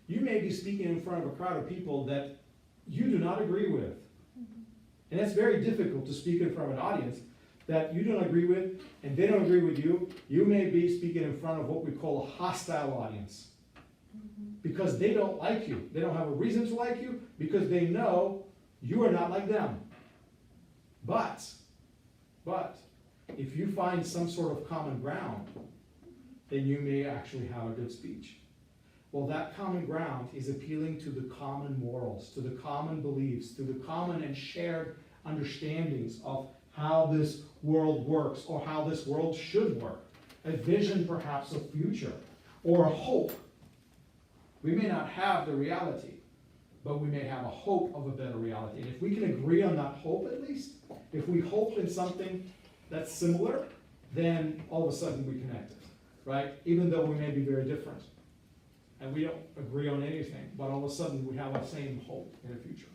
You may be speaking in front of a crowd of people that you do not agree with. And it's very difficult to speak in front of an audience that you don't agree with, and they don't agree with you. You may be speaking in front of what we call a hostile audience. Because they don't like you. They don't have a reason to like you, because they know you are not like them. But, if you find some sort of common ground, then you may actually have a good speech. Well, that common ground is appealing to the common morals, to the common beliefs, to the common and shared understandings of how this world works, or how this world should work. A vision, perhaps, of future, or a hope. We may not have the reality, but we may have a hope of a better reality. And if we can agree on that hope, at least, if we hope in something that's similar, then all of a sudden we connect it, right? Even though we may be very different. And we don't agree on anything, but all of a sudden we have the same hope in the future.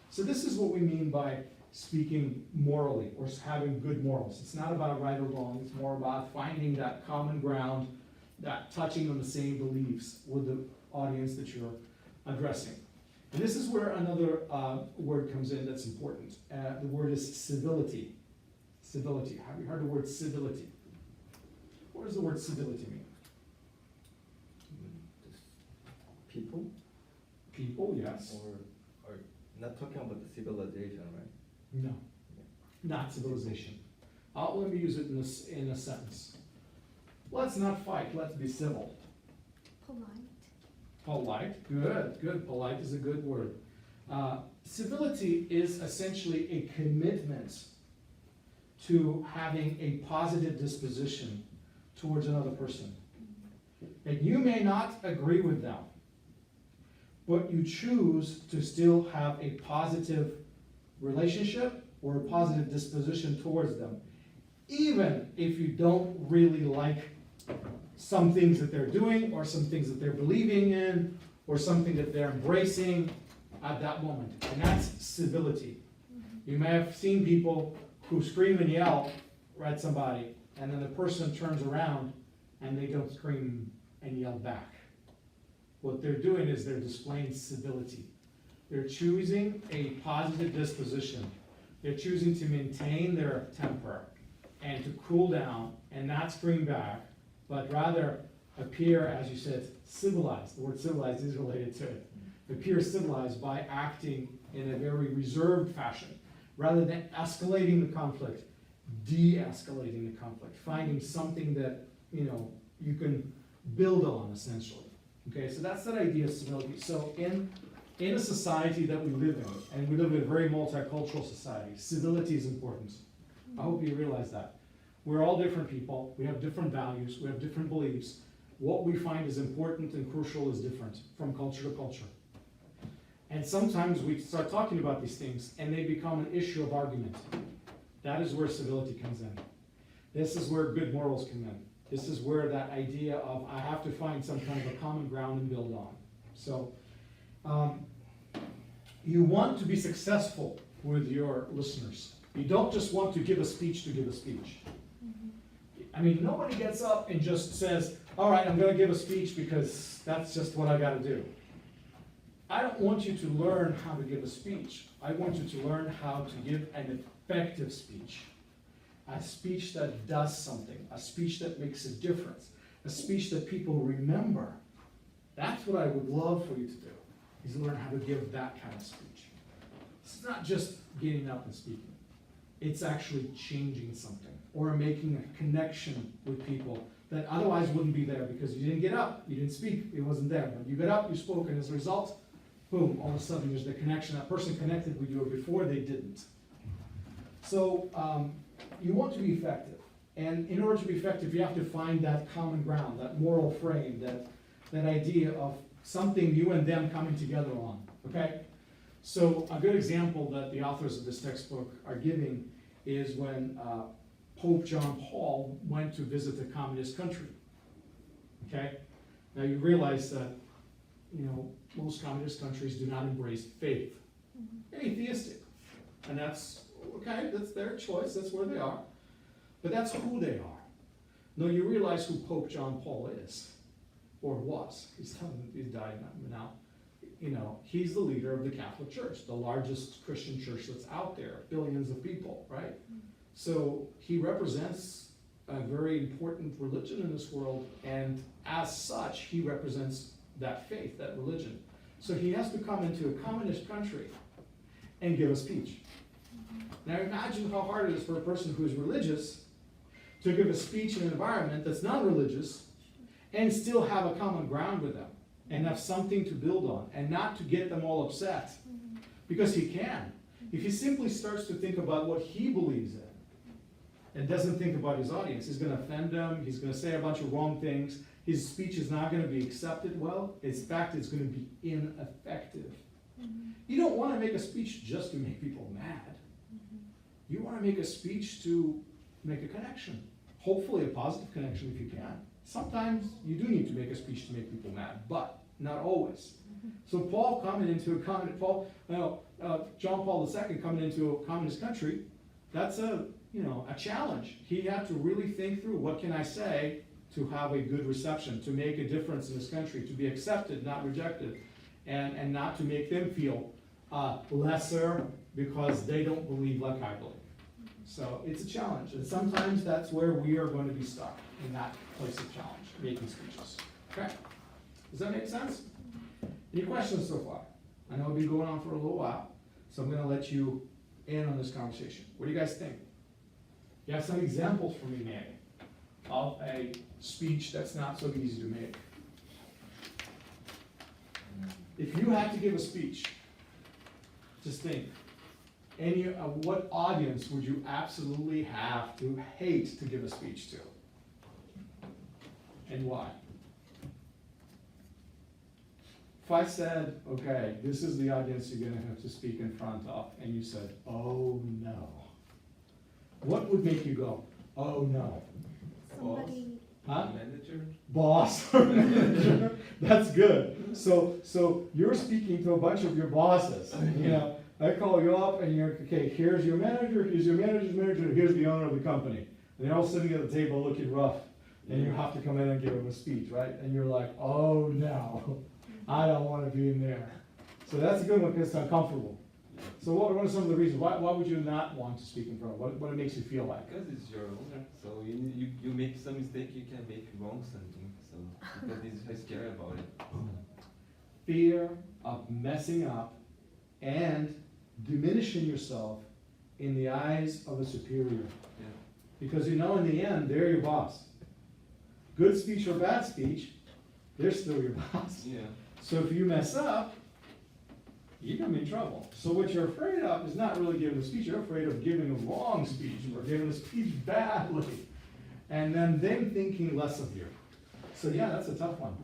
So this is what we mean by speaking morally, or having good morals. It's not about right or wrong, it's more about finding that common ground, that touching on the same beliefs with the audience that you're addressing. And this is where another word comes in that's important. The word is civility. Civility. Have you heard the word civility? What does the word civility mean? People? People, yes. Or not talking about the civilization, right? No, not civilization. Let me use it in a sentence. Let's not fight, let's be civil. Polite, good. Polite is a good word. Civility is essentially a commitment to having a positive disposition towards another person. And you may not agree with them, but you choose to still have a positive relationship or a positive disposition towards them, even if you don't really like some things that they're doing, or some things that they're believing in, or something that they're embracing at that moment. And that's civility. You may have seen people who scream and yell at somebody, and then the person turns around and they don't scream and yell back. What they're doing is they're displaying civility. They're choosing a positive disposition. They're choosing to maintain their temper and to cool down and not scream back, but rather appear, as you said, civilized. The word civilized is related to it. Appear civilized by acting in a very reserved fashion, rather than escalating the conflict, de-escalating the conflict, finding something that you can build on, essentially. Okay, so that's that idea of civility. So in a society that we live in, and we live in a very multicultural society, civility is important. I hope you realize that. We're all different people, we have different values, we have different beliefs. What we find is important and crucial is different from culture to culture. And sometimes we start talking about these things and they become an issue of argument. That is where civility comes in. This is where good morals come in. This is where that idea of I have to find some kind of a common ground and build on. So you want to be successful with your listeners. You don't just want to give a speech to give a speech. I mean, nobody gets up and just says, all right, I'm going to give a speech because that's just what I got to do. I don't want you to learn how to give a speech. I want you to learn how to give an effective speech. A speech that does something. A speech that makes a difference. A speech that people remember. That's what I would love for you to do, is learn how to give that kind of speech. It's not just getting up and speaking. It's actually changing something or making a connection with people that otherwise wouldn't be there because you didn't get up, you didn't speak, it wasn't there. But you got up, you spoke, and as a result, boom, all of a sudden there's the connection. That person connected with you before they didn't. So you want to be effective. And in order to be effective, you have to find that common ground, that moral frame, that idea of something you and them coming together on, okay? So a good example that the authors of this textbook are giving is when Pope John Paul went to visit a communist country, okay? Now you realize that, most communist countries do not embrace faith. They're atheistic. And that's, okay, that's their choice, that's where they are. But that's who they are. Now you realize who Pope John Paul is. or was, he's died now, you know, he's the leader of the Catholic Church, the largest Christian church that's out there, billions of people, right? So he represents a very important religion in this world, and as such, he represents that faith, that religion. So he has to come into a communist country and give a speech. Now imagine how hard it is for a person who is religious to give a speech in an environment that's non-religious and still have a common ground with them and have something to build on and not to get them all upset. Because he can. If he simply starts to think about what he believes in and doesn't think about his audience, he's going to offend them, he's going to say a bunch of wrong things, his speech is not going to be accepted well, in fact, it's going to be ineffective. You don't want to make a speech just to make people mad. You want to make a speech to make a connection. Hopefully a positive connection if you can. Sometimes you do need to make a speech to make people mad, but not always. So Paul coming into a John Paul II coming into a communist country, that's a challenge. He had to really think through, what can I say to have a good reception, to make a difference in this country, to be accepted, not rejected, and not to make them feel lesser because they don't believe like I believe. So it's a challenge, and sometimes that's where we are going to be stuck, in that place of challenge, making speeches. Okay? Does that make sense? Any questions so far? I know we've been going on for a little while, so I'm going to let you in on this conversation. What do you guys think? You have some examples for me, maybe, of a speech that's not so easy to make. If you had to give a speech, just think, what audience would you absolutely have to hate to give a speech to? And why? If I said, okay, this is the audience you're going to have to speak in front of, and you said, oh no, what would make you go, oh no? Somebody. Huh? Manager? Boss or manager. That's good. So you're speaking to a bunch of your bosses. You know, I call you up and you're, okay, here's your manager, here's your manager's manager, here's the owner of the company. And they're all sitting at the table looking rough. And you have to come in and give them a speech, right? And you're like, oh no, I don't want to be in there. So that's a good one because it's uncomfortable. So what are some of the reasons? Why would you not want to speak in front of? What it makes you feel like? Because it's your owner, so you make some mistake, you can make wrong something, so because he's scared about it. Fear of messing up and diminishing yourself in the eyes of a superior. Yeah. Because in the end, they're your boss. Good speech or bad speech, they're still your boss. Yeah. So if you mess up, you're gonna be in trouble. So what you're afraid of is not really giving a speech, you're afraid of giving a wrong speech or giving a speech badly. And then them thinking less of you. So yeah, that's a tough one.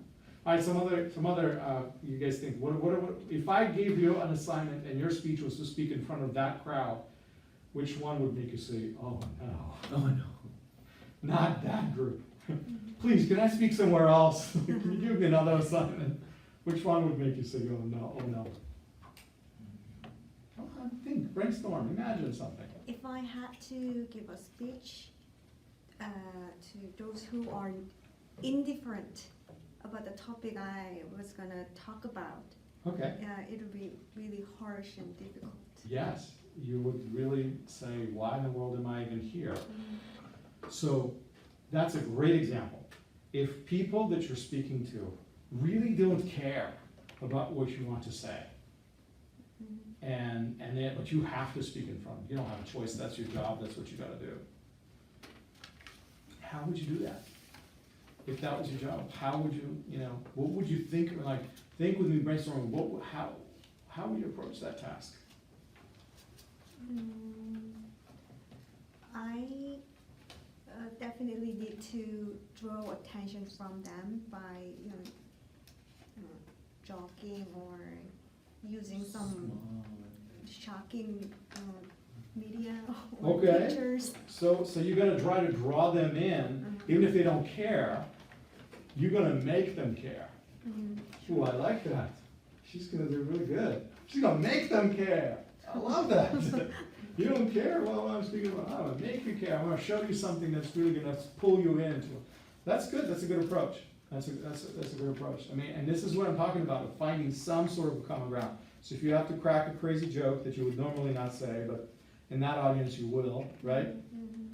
All right, some other, you guys think, what, if I gave you an assignment and your speech was to speak in front of that crowd, which one would make you say, oh no? Oh no. Not that group. Please, can I speak somewhere else? Can you give me another assignment? Which one would make you say, oh no, oh no? Come on, think, brainstorm, imagine something. If I had to give a speech to those who are indifferent about the topic I was gonna talk about, Okay. it would be really harsh and difficult. Yes, you would really say, why in the world am I even here? So that's a great example. If people that you're speaking to really don't care about what you want to say, but you have to speak in front of them, you don't have a choice, that's your job, that's what you gotta do. How would you do that? If that was your job, how would you, what would you think, think with me, brainstorming, how would you approach that task? I definitely need to draw attention from them by joking or using some shocking media or Okay. pictures. So you're gonna try to draw them in, even if they don't care, you're gonna make them care. Ooh, I like that. She's gonna do really good. She's gonna make them care. I love that. You don't care? Well, I'm speaking about, I'm gonna make you care. I'm gonna show you something that's really gonna pull you into it. That's good, that's a good approach. That's a good approach. I mean, and this is what I'm talking about, of finding some sort of common ground. So if you have to crack a crazy joke that you would normally not say, but in that audience you will, right? Mhm.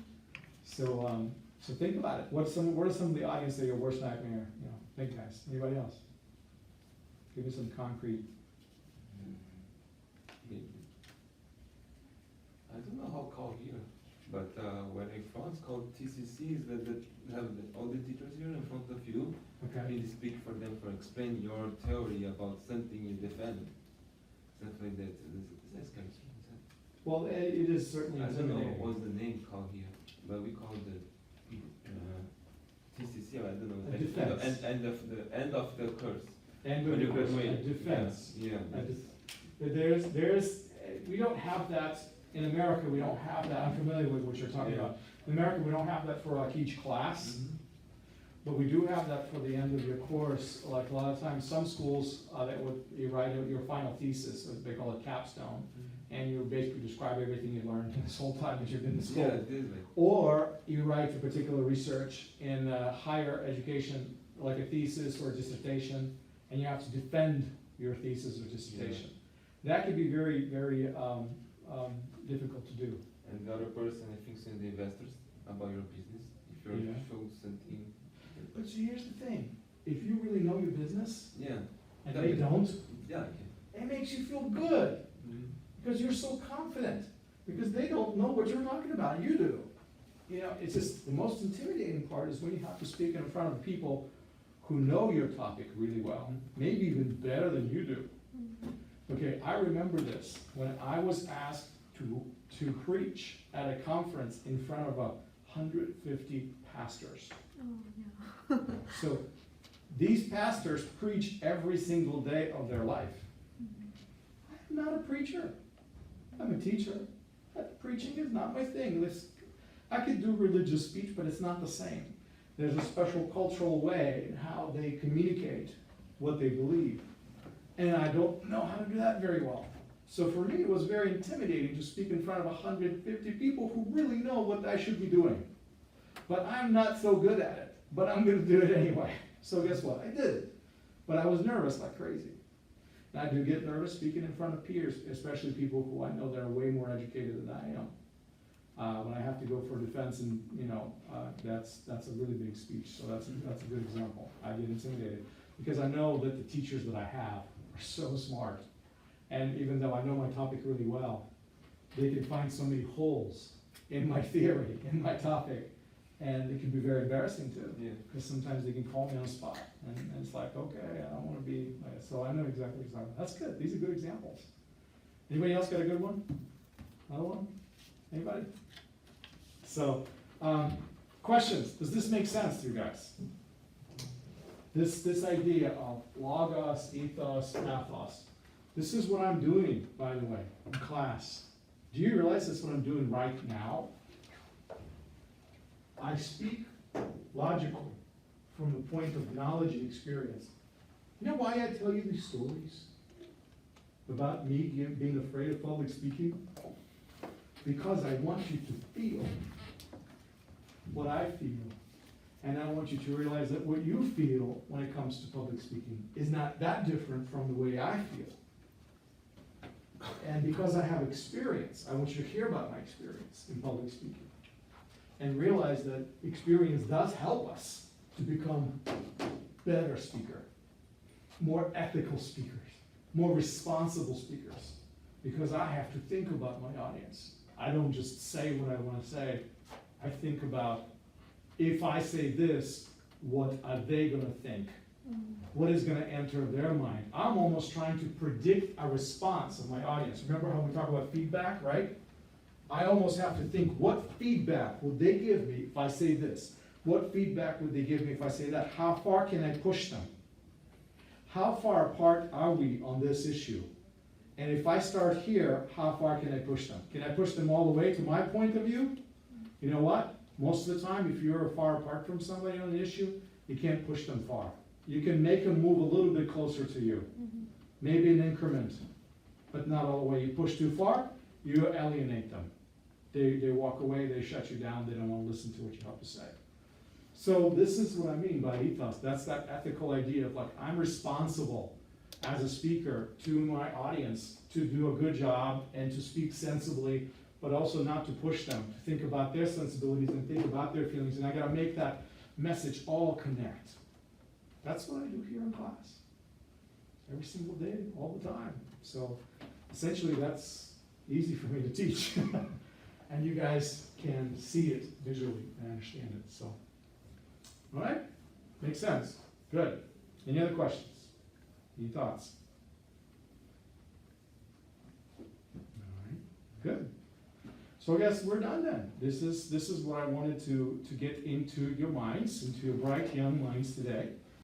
So, so think about it. What are some of the audience that are your worst nightmare? You know, think guys. Anybody else? Give me some concrete. Maybe. I don't know how called here, but when in France called TCC is that have all the teachers here in front of you, Okay. really speak for them for explain your theory about something you defend, something like that. That's kind of strange. Well, it is certainly I don't know intimidating. what's the name called here, but we call it TCC. I don't know. A defense. End of the course. And When with you a graduate. defense. Yeah. A def- There's, we don't have that, in America, we don't have that. I'm familiar with what you're talking Yeah. about. In America, we don't have that for like each class. But we do have that for the end of your course. Like a lot of times, some schools, you write your final thesis, they call it capstone, and you basically describe everything you learned this whole time that you've been in school. Yeah, it is like. Or you write a particular research in higher education, like a thesis or a dissertation, and you have to defend your thesis or dissertation. That could be very, very difficult to do. And the other person, I think, in the investors about your business. If you're Yeah. show something. But see, here's the thing, if you really know your business, Yeah. and they don't, Yeah. it makes you feel good. Okay. Because you're so confident, because they don't know what you're talking about, you do. You know, it's just, the most intimidating part is when you have to speak in front of people who know your topic really well, maybe even better than you do. Okay, I remember this, when I was asked to preach at a conference in front of 150 pastors. Oh, yeah. So, these pastors preach every single day of their life. I'm not a preacher. I'm a teacher. Preaching is not my thing. I could do religious speech, but it's not the same. There's a special cultural way in how they communicate what they believe. And I don't know how to do that very well. So for me, it was very intimidating to speak in front of 150 people who really know what I should be doing. But I'm not so good at it. But I'm going to do it anyway. So guess what? I did it. But I was nervous like crazy. And I do get nervous speaking in front of peers, especially people who I know that are way more educated than I am. When I have to go for defense, and that's a really big speech. So that's a good example. I get intimidated because I know that the teachers that I have are so smart, and even though I know my topic really well, they can find so many holes in my theory, in my topic, and it can be very embarrassing too. Yeah. Because sometimes they can call me on the spot, and it's like, okay, I don't want to be. So I know exactly what you're talking about. That's good. These are good examples. Anybody else got a good one? Another one? Anybody? So, questions. Does this make sense to you guys? This idea of logos, ethos, pathos. This is what I'm doing, by the way, in class. Do you realize that's what I'm doing right now? I speak logically from the point of knowledge and experience. You know why I tell you these stories about me being afraid of public speaking? Because I want you to feel what I feel. And I want you to realize that what you feel when it comes to public speaking is not that different from the way I feel. And because I have experience, I want you to hear about my experience in public speaking. And realize that experience does help us to become better speakers, more ethical speakers, more responsible speakers. Because I have to think about my audience. I don't just say what I want to say. I think about, if I say this, what are they going to think? What is going to enter their mind? I'm almost trying to predict a response of my audience. Remember how we talk about feedback, right? I almost have to think, what feedback would they give me if I say this? What feedback would they give me if I say that? How far can I push them? How far apart are we on this issue? And if I start here, how far can I push them? Can I push them all the way to my point of view? You know what? Most of the time, if you're far apart from somebody on an issue, you can't push them far. You can make them move a little bit closer to you. Maybe an increment, but not all the way. You push too far, you alienate them. They walk away, they shut you down, they don't want to listen to what you have to say. So this is what I mean by ethos. That's that ethical idea of like, I'm responsible as a speaker to my audience to do a good job and to speak sensibly, but also not to push them, to think about their sensibilities and think about their feelings, and I gotta make that message all connect. That's what I do here in class. Every single day, all the time. So essentially that's easy for me to teach. And you guys can see it visually and understand it, so. All right, makes sense, good. Any other questions? Any thoughts? All right, good. So I guess we're done then. This is what I wanted to get into your minds, into your bright young minds today.